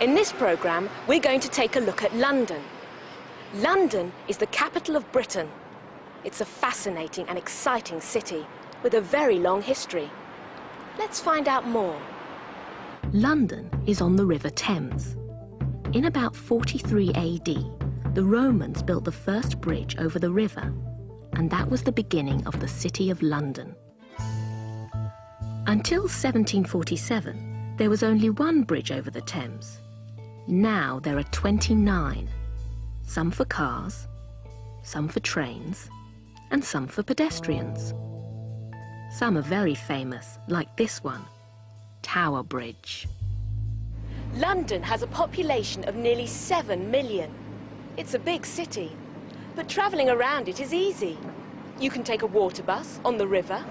In this programme, we're going to take a look at London. London is the capital of Britain. It's a fascinating and exciting city with a very long history. Let's find out more. London is on the River Thames. In about 43 AD, the Romans built the first bridge over the river, and that was the beginning of the City of London. Until 1747, there was only one bridge over the Thames. Now there are 29, some for cars, some for trains, and some for pedestrians. Some are very famous, like this one, Tower Bridge. London has a population of nearly 7 million. It's a big city, but travelling around it is easy. You can take a water bus on the river.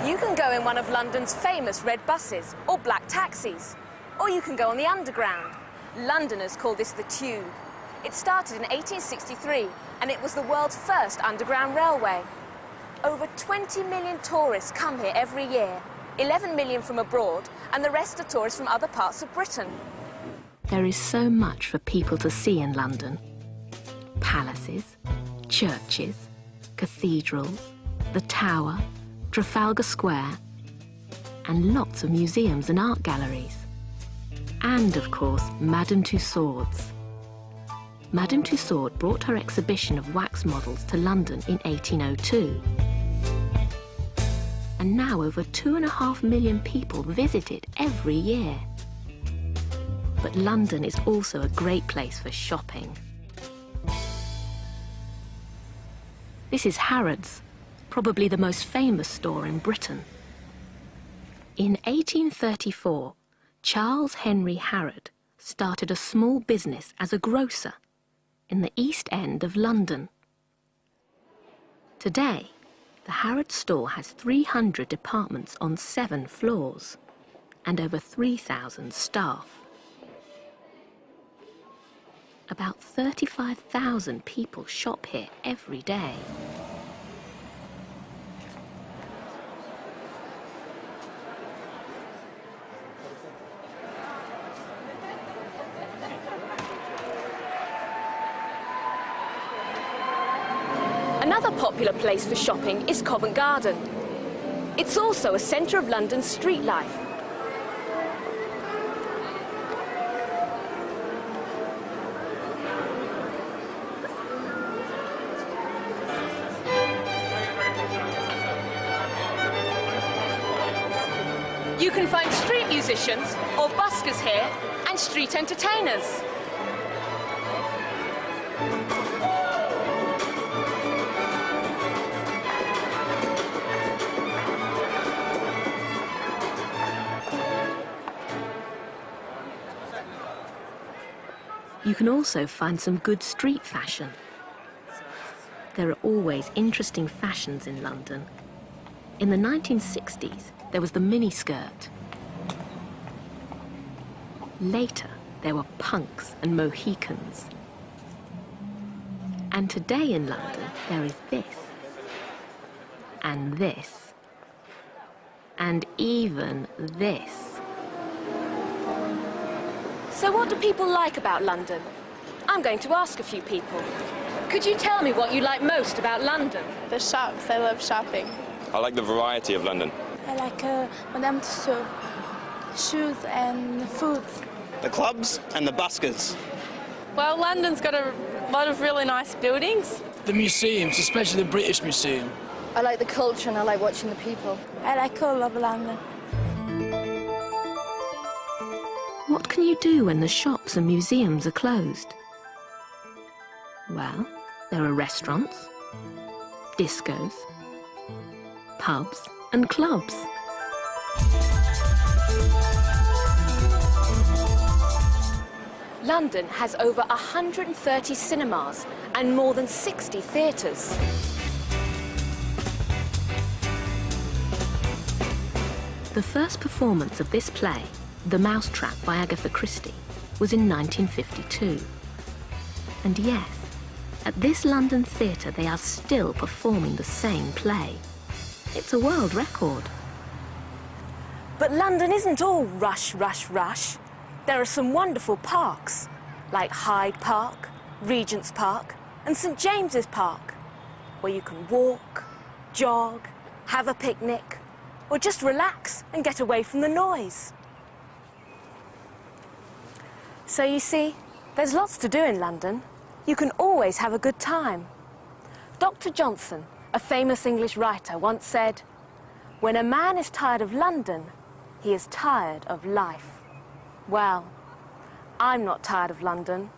You can go in one of London's famous red buses or black taxis, or you can go on the Underground. Londoners call this the Tube. It started in 1863 and it was the world's first underground railway. Over 20 million tourists come here every year, 11 million from abroad, and the rest are tourists from other parts of Britain. There is so much for people to see in London. Palaces, churches, cathedrals, the Tower, Trafalgar Square, and lots of museums and art galleries. And, of course, Madame Tussauds. Madame Tussauds brought her exhibition of wax models to London in 1802. And now over 2.5 million people visit it every year. But London is also a great place for shopping. This is Harrods, probably the most famous store in Britain. In 1834, Charles Henry Harrod started a small business as a grocer in the East End of London. Today, the Harrods store has 300 departments on 7 floors and over 3,000 staff. About 35,000 people shop here every day. Another popular place for shopping is Covent Garden. It's also a centre of London's street life. You can find street musicians or buskers here and street entertainers. You can also find some good street fashion. There are always interesting fashions in London. In the 1960s, there was the miniskirt. Later, there were punks and Mohicans. And today in London, there is this, and this, and even this. So what do people like about London? I'm going to ask a few people. Could you tell me what you like most about London? The shops. I love shopping. I like the variety of London. I like Madame Tussauds, shoes and food. The clubs and the buskers. Well, London's got a lot of really nice buildings. The museums, especially the British Museum. I like the culture and I like watching the people. I like all of London. What can you do when the shops and museums are closed? Well, there are restaurants, discos, pubs and clubs. London has over 130 cinemas and more than 60 theatres. The first performance of this play, The Mousetrap by Agatha Christie, was in 1952. And yes, at this London theatre they are still performing the same play. It's a world record. But London isn't all rush, rush, rush. There are some wonderful parks, like Hyde Park, Regent's Park, and St James's Park, where you can walk, jog, have a picnic, or just relax and get away from the noise. So you see, there's lots to do in London. You can always have a good time. Dr. Johnson, a famous English writer, once said, "When a man is tired of London, he is tired of life." Well, I'm not tired of London.